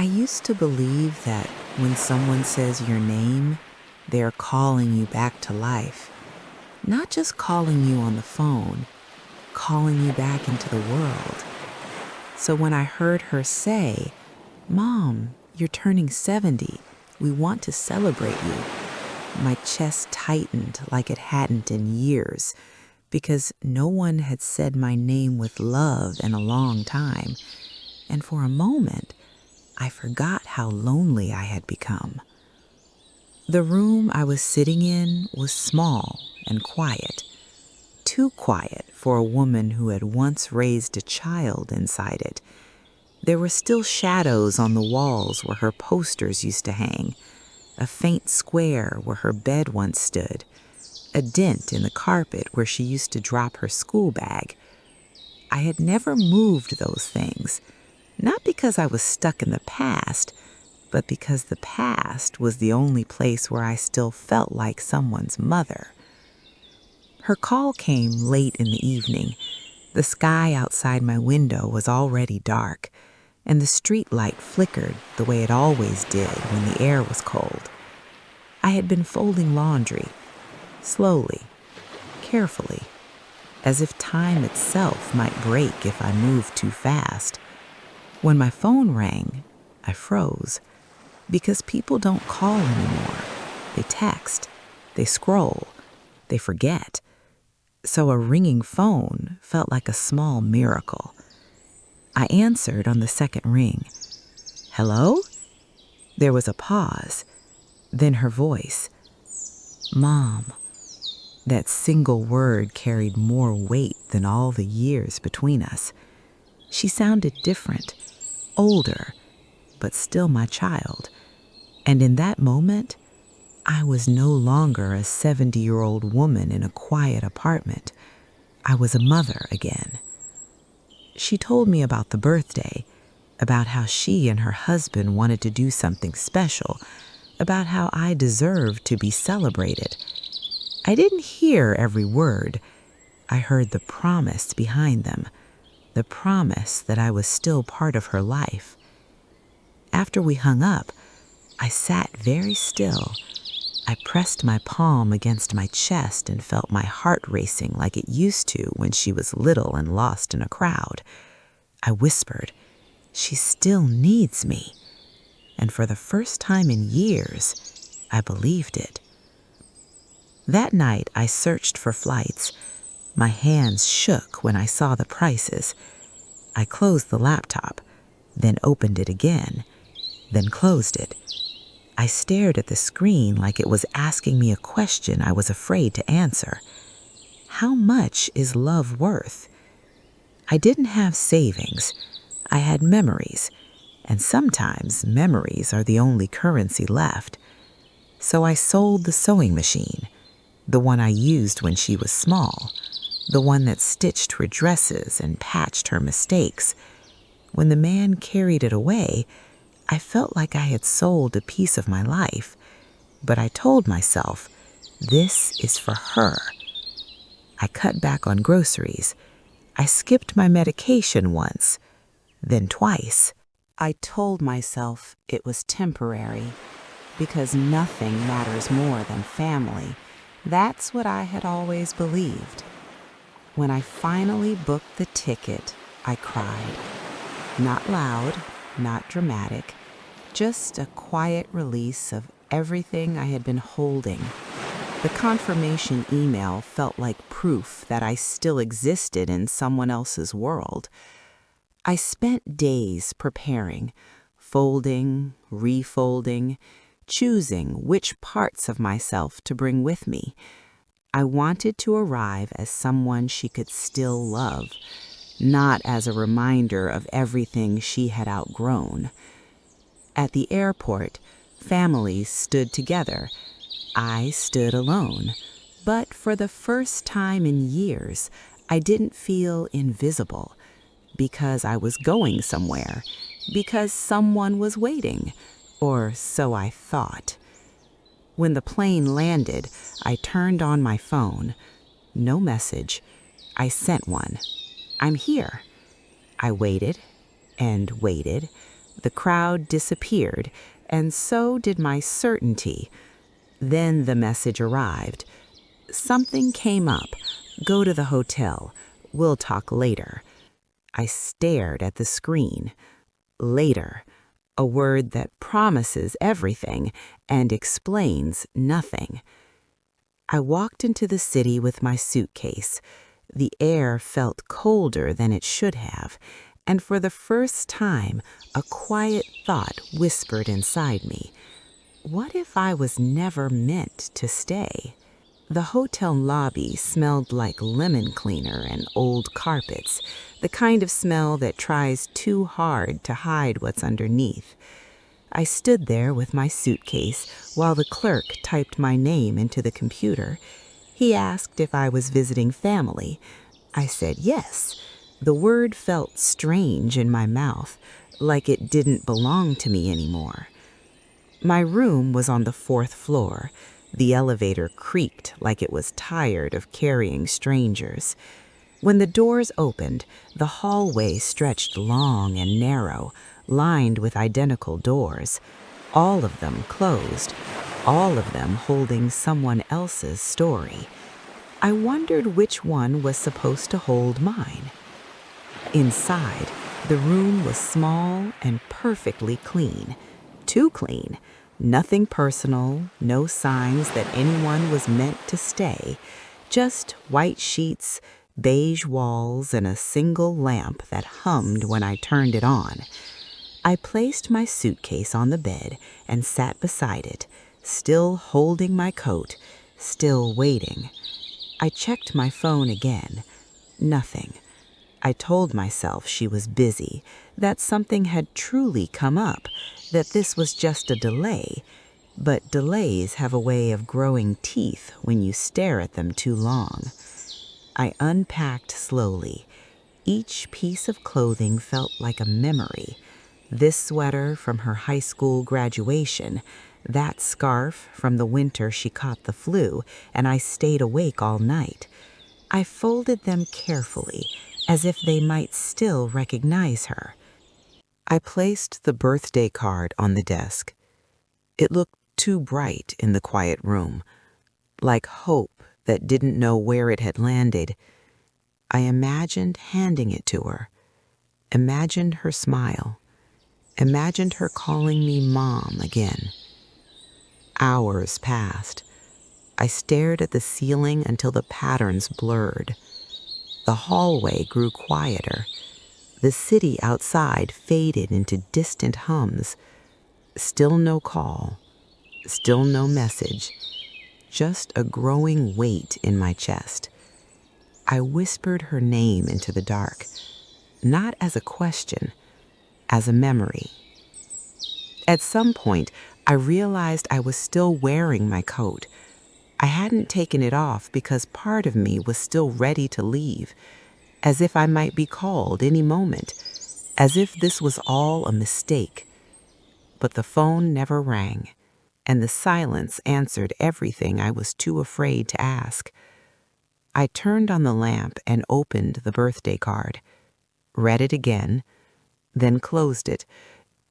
I used to believe that when someone says your name, they're calling you back to life. Not just calling you on the phone, calling you back into the world. So when I heard her say, "Mom, you're turning 70. We want to celebrate you," my chest tightened like it hadn't in years because no one had said my name with love in a long time. And for a moment, I forgot how lonely I had become. The room I was sitting in was small and quiet. Too quiet for a woman who had once raised a child inside it. There were still shadows on the walls where her posters used to hang, a faint square where her bed once stood, a dent in the carpet where she used to drop her school bag. I had never moved those things, not because I was stuck in the past, but because the past was the only place where I still felt like someone's mother. Her call came late in the evening. The sky outside my window was already dark, and the street light flickered the way it always did when the air was cold. I had been folding laundry, slowly, carefully, as if time itself might break if I moved too fast. When my phone rang, I froze, because people don't call anymore. They text, they scroll, they forget. So a ringing phone felt like a small miracle. I answered on the second ring. "Hello?" There was a pause, then her voice. "Mom." That single word carried more weight than all the years between us. She sounded different, older, but still my child. And in that moment, I was no longer a 70-year-old woman in a quiet apartment. I was a mother again. She told me about the birthday, about how she and her husband wanted to do something special, about how I deserved to be celebrated. I didn't hear every word. I heard the promise behind them, the promise that I was still part of her life. After we hung up, I sat very still. I pressed my palm against my chest and felt my heart racing like it used to when she was little and lost in a crowd. I whispered, "She still needs me." And for the first time in years, I believed it. That night, I searched for flights. My hands shook when I saw the prices. I closed the laptop, then opened it again, then closed it. I stared at the screen like it was asking me a question I was afraid to answer. How much is love worth? I didn't have savings. I had memories, and sometimes memories are the only currency left. So I sold the sewing machine, the one I used when she was small, the one that stitched her dresses and patched her mistakes. When the man carried it away, I felt like I had sold a piece of my life, but I told myself, this is for her. I cut back on groceries. I skipped my medication once, then twice. I told myself it was temporary, because nothing matters more than family. That's what I had always believed. When I finally booked the ticket, I cried. Not loud, not dramatic, just a quiet release of everything I had been holding. The confirmation email felt like proof that I still existed in someone else's world. I spent days preparing, folding, refolding, choosing which parts of myself to bring with me. I wanted to arrive as someone she could still love, not as a reminder of everything she had outgrown. At the airport, families stood together. I stood alone. But for the first time in years, I didn't feel invisible, because I was going somewhere, because someone was waiting, or so I thought. When the plane landed, I turned on my phone. No message. I sent one. "I'm here." I waited and waited, The crowd disappeared, and so did my certainty. Then the message arrived. Something came up. Go to the hotel. We'll talk later. I stared at the screen. Later, a word that promises everything and explains nothing. I walked into the city with my suitcase. The air felt colder than it should have, and for the first time, a quiet thought whispered inside me. What if I was never meant to stay? The hotel lobby smelled like lemon cleaner and old carpets, the kind of smell that tries too hard to hide what's underneath. I stood there with my suitcase while the clerk typed my name into the computer. He asked if I was visiting family. I said yes. The word felt strange in my mouth, like it didn't belong to me anymore. My room was on the 4th floor. The elevator creaked like it was tired of carrying strangers. When the doors opened, the hallway stretched long and narrow, lined with identical doors, all of them closed, all of them holding someone else's story. I wondered which one was supposed to hold mine. Inside, the room was small and perfectly clean. Too clean. Nothing personal, no signs that anyone was meant to stay. Just white sheets, beige walls, and a single lamp that hummed when I turned it on. I placed my suitcase on the bed and sat beside it, still holding my coat, still waiting. I checked my phone again. Nothing. I told myself she was busy, that something had truly come up, that this was just a delay. But delays have a way of growing teeth when you stare at them too long. I unpacked slowly. Each piece of clothing felt like a memory. This sweater from her high school graduation, that scarf from the winter she caught the flu and I stayed awake all night. I folded them carefully, as if they might still recognize her. I placed the birthday card on the desk. It looked too bright in the quiet room, like hope that didn't know where it had landed. I imagined handing it to her, imagined her smile, imagined her calling me Mom again. Hours passed. I stared at the ceiling until the patterns blurred. The hallway grew quieter. The city outside faded into distant hums. Still no call. Still no message. Just a growing weight in my chest. I whispered her name into the dark, not as a question, as a memory. At some point, I realized I was still wearing my coat. I hadn't taken it off because part of me was still ready to leave, as if I might be called any moment, as if this was all a mistake. But the phone never rang, and the silence answered everything I was too afraid to ask. I turned on the lamp and opened the birthday card, read it again, then closed it,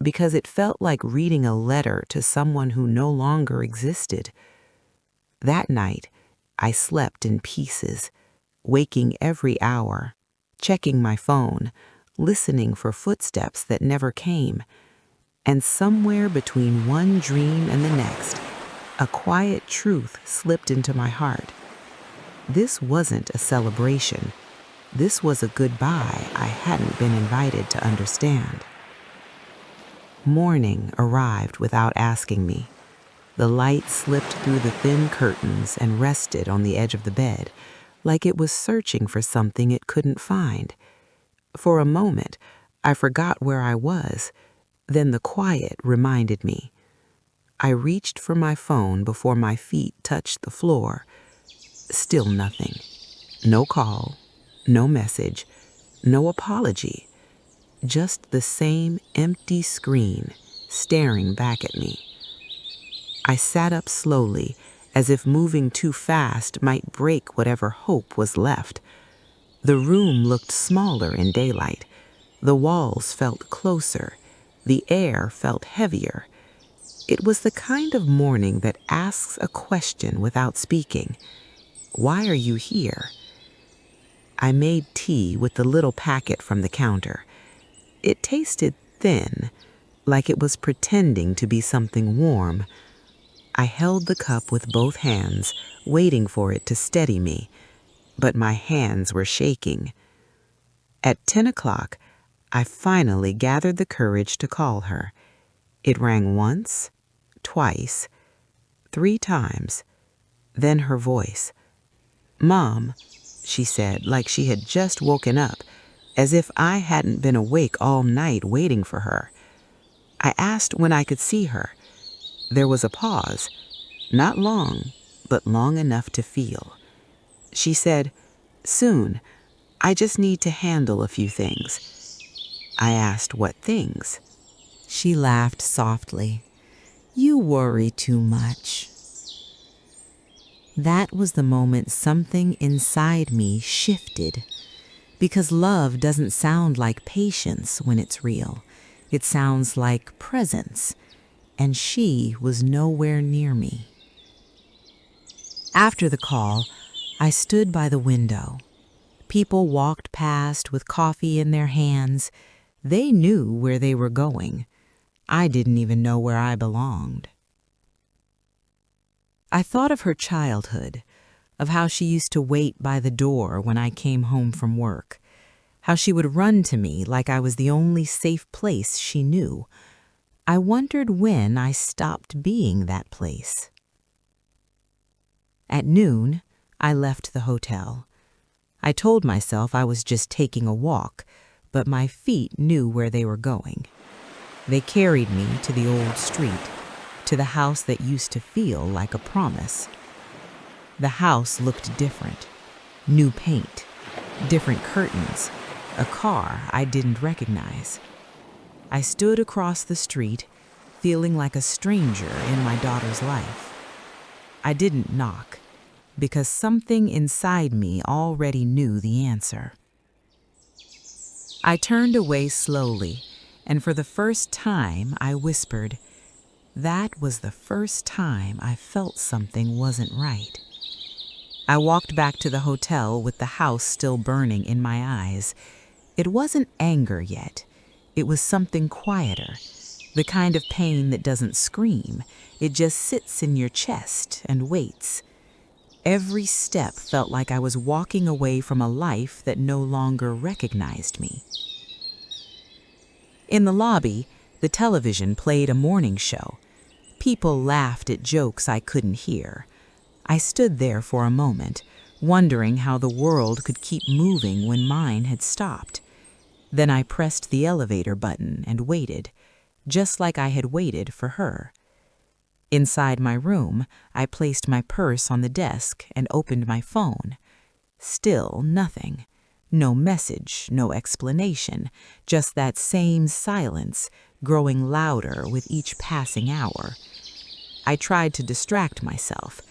because it felt like reading a letter to someone who no longer existed. That night, I slept in pieces, waking every hour, checking my phone, listening for footsteps that never came. And somewhere between one dream and the next, a quiet truth slipped into my heart. This wasn't a celebration. This was a goodbye I hadn't been invited to understand. Morning arrived without asking me. The light slipped through the thin curtains and rested on the edge of the bed, like it was searching for something it couldn't find. For a moment, I forgot where I was. Then the quiet reminded me. I reached for my phone before my feet touched the floor. Still nothing. No call, no message, no apology. Just the same empty screen staring back at me. I sat up slowly, as if moving too fast might break whatever hope was left. The room looked smaller in daylight. The walls felt closer, The air felt heavier. It was the kind of morning that asks a question without speaking. Why are you here? I made tea with the little packet from the counter. It tasted thin, like it was pretending to be something warm. I held the cup with both hands, waiting for it to steady me, but my hands were shaking. At 10 o'clock, I finally gathered the courage to call her. It rang once, twice, 3 times, then her voice. "Mom," she said, like she had just woken up, as if I hadn't been awake all night waiting for her. I asked when I could see her. There was a pause, not long, but long enough to feel. She said, "Soon. I just need to handle a few things." I asked what things. She laughed softly. "You worry too much." That was the moment something inside me shifted. Because love doesn't sound like patience when it's real. It sounds like presence. And she was nowhere near me. After the call, I stood by the window. People walked past with coffee in their hands. They knew where they were going. I didn't even know where I belonged. I thought of her childhood, of how she used to wait by the door when I came home from work, how she would run to me like I was the only safe place she knew. I wondered when I stopped being that place. At noon, I left the hotel. I told myself I was just taking a walk, but my feet knew where they were going. They carried me to the old street, to the house that used to feel like a promise. The house looked different. New paint, different curtains, a car I didn't recognize. I stood across the street, feeling like a stranger in my daughter's life. I didn't knock, because something inside me already knew the answer. I turned away slowly, and for the first time I whispered, "That was the first time I felt something wasn't right." I walked back to the hotel with the house still burning in my eyes. It wasn't anger yet. It was something quieter, the kind of pain that doesn't scream. It just sits in your chest and waits. Every step felt like I was walking away from a life that no longer recognized me. In the lobby, the television played a morning show. People laughed at jokes I couldn't hear. I stood there for a moment, wondering how the world could keep moving when mine had stopped. Then I pressed the elevator button and waited, just like I had waited for her. Inside my room, I placed my purse on the desk and opened my phone. Still nothing. No message, no explanation, just that same silence, growing louder with each passing hour. I tried to distract myself.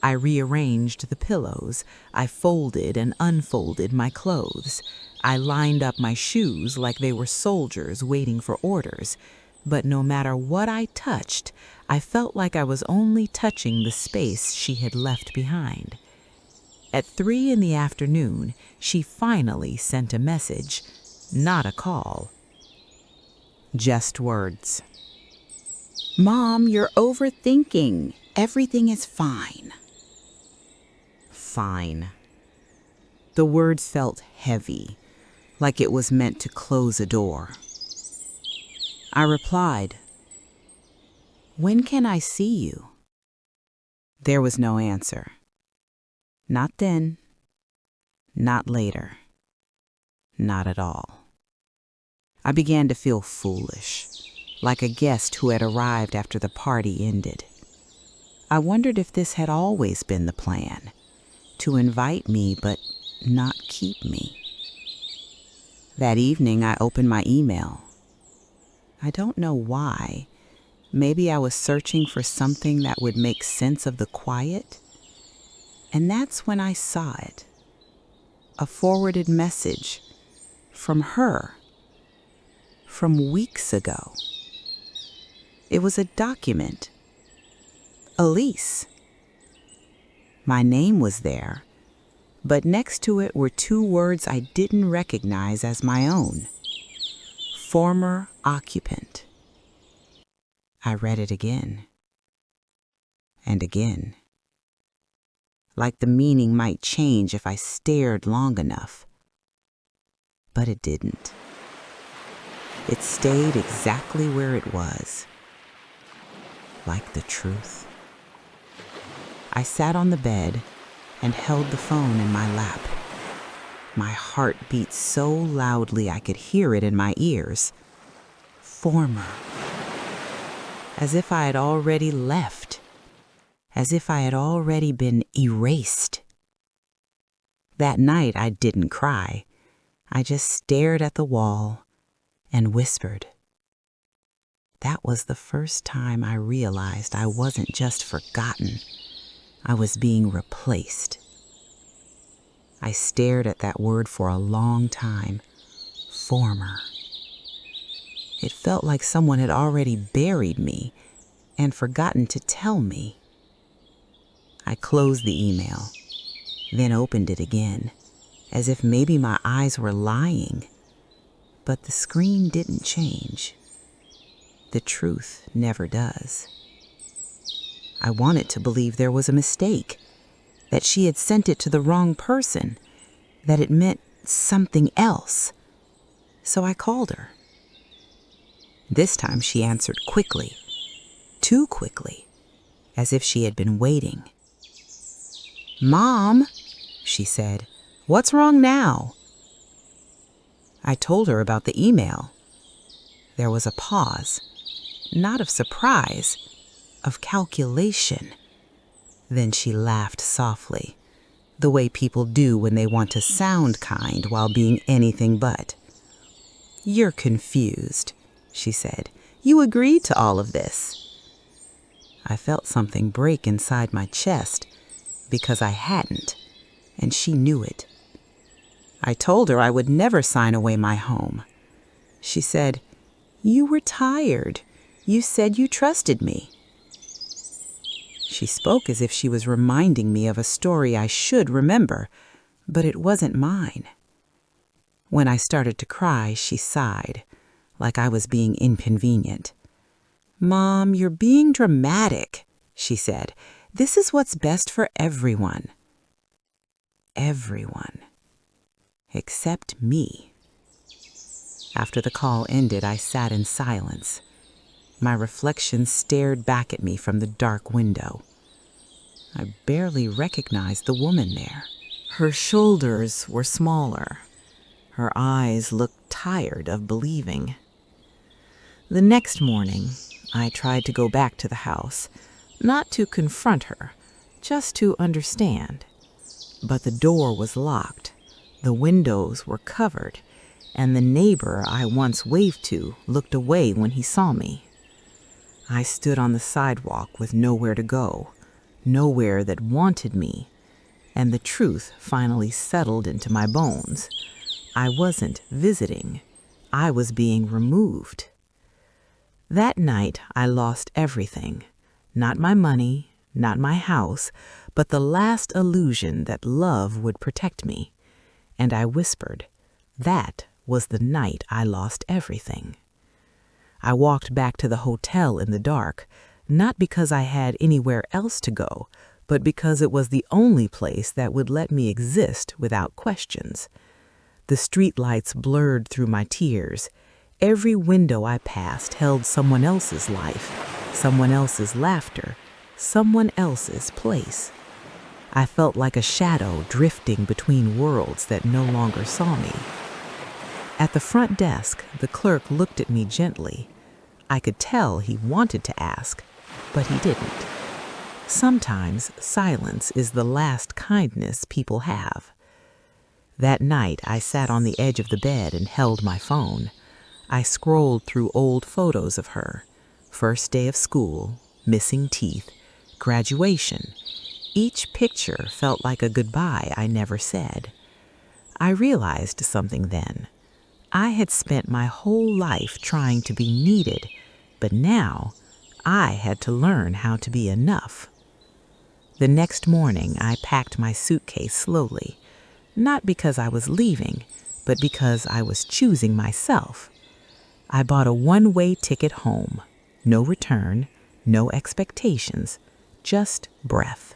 I rearranged the pillows. I folded and unfolded my clothes. I lined up my shoes like they were soldiers waiting for orders. But no matter what I touched, I felt like I was only touching the space she had left behind. At 3 in the afternoon, she finally sent a message, not a call. Just words. "Mom, you're overthinking. Everything is fine." Fine. The words felt heavy, like it was meant to close a door. I replied, "When can I see you?" There was no answer. Not then, not later, not at all. I began to feel foolish, like a guest who had arrived after the party ended. I wondered if this had always been the plan, to invite me but not keep me. That evening, I opened my email. I don't know why. Maybe I was searching for something that would make sense of the quiet. And that's when I saw it. A forwarded message from her, from weeks ago. It was a document. A lease. My name was there, but next to it were two words I didn't recognize as my own. Former occupant. I read it again. And again. Like the meaning might change if I stared long enough. But it didn't. It stayed exactly where it was. Like the truth. I sat on the bed and held the phone in my lap. My heart beat so loudly I could hear it in my ears. Former. As if I had already left. As if I had already been erased. That night I didn't cry. I just stared at the wall and whispered. That was the first time I realized I wasn't just forgotten. I was being replaced. I stared at that word for a long time. Former. It felt like someone had already buried me and forgotten to tell me. I closed the email, then opened it again, as if maybe my eyes were lying. But the screen didn't change. The truth never does. I wanted to believe there was a mistake, that she had sent it to the wrong person, that it meant something else. So I called her. This time she answered quickly, too quickly, as if she had been waiting. "Mom," she said, "what's wrong now?" I told her about the email. There was a pause, not of surprise, of calculation. Then she laughed softly, the way people do when they want to sound kind while being anything but. "You're confused," she said. "You agreed to all of this." I felt something break inside my chest because I hadn't, and she knew it. I told her I would never sign away my home. She said, "You were tired. You said you trusted me." She spoke as if she was reminding me of a story I should remember, but it wasn't mine. When I started to cry, she sighed, like I was being inconvenient. "Mom, you're being dramatic," she said. "This is what's best for everyone." Everyone. Except me. After the call ended, I sat in silence. My reflection stared back at me from the dark window. I barely recognized the woman there. Her shoulders were smaller. Her eyes looked tired of believing. The next morning, I tried to go back to the house, not to confront her, just to understand. But the door was locked, the windows were covered, and the neighbor I once waved to looked away when he saw me. I stood on the sidewalk with nowhere to go, nowhere that wanted me, and the truth finally settled into my bones. I wasn't visiting. I was being removed. That night, I lost everything. Not my money, not my house, but the last illusion that love would protect me. And I whispered, that was the night I lost everything. I walked back to the hotel in the dark, not because I had anywhere else to go, but because it was the only place that would let me exist without questions. The streetlights blurred through my tears. Every window I passed held someone else's life, someone else's laughter, someone else's place. I felt like a shadow drifting between worlds that no longer saw me. At the front desk, the clerk looked at me gently. I could tell he wanted to ask, but he didn't. Sometimes silence is the last kindness people have. That night, I sat on the edge of the bed and held my phone. I scrolled through old photos of her. First day of school, missing teeth, graduation. Each picture felt like a goodbye I never said. I realized something then. I had spent my whole life trying to be needed, but now I had to learn how to be enough. The next morning, I packed my suitcase slowly, not because I was leaving, but because I was choosing myself. I bought a one-way ticket home. No return, no expectations, just breath.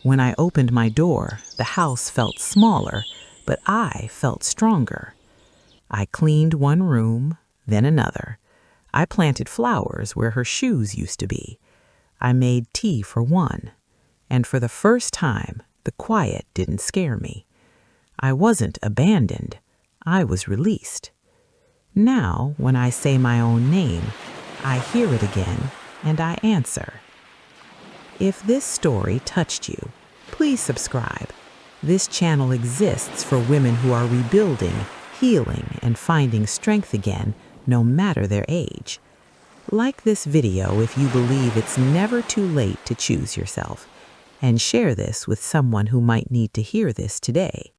When I opened my door, the house felt smaller, but I felt stronger. I cleaned one room, then another. I planted flowers where her shoes used to be. I made tea for one. And for the first time, the quiet didn't scare me. I wasn't abandoned. I was released. Now, when I say my own name, I hear it again and I answer. If this story touched you, please subscribe. This channel exists for women who are rebuilding, healing, and finding strength again, no matter their age. Like this video if you believe it's never too late to choose yourself, and share this with someone who might need to hear this today.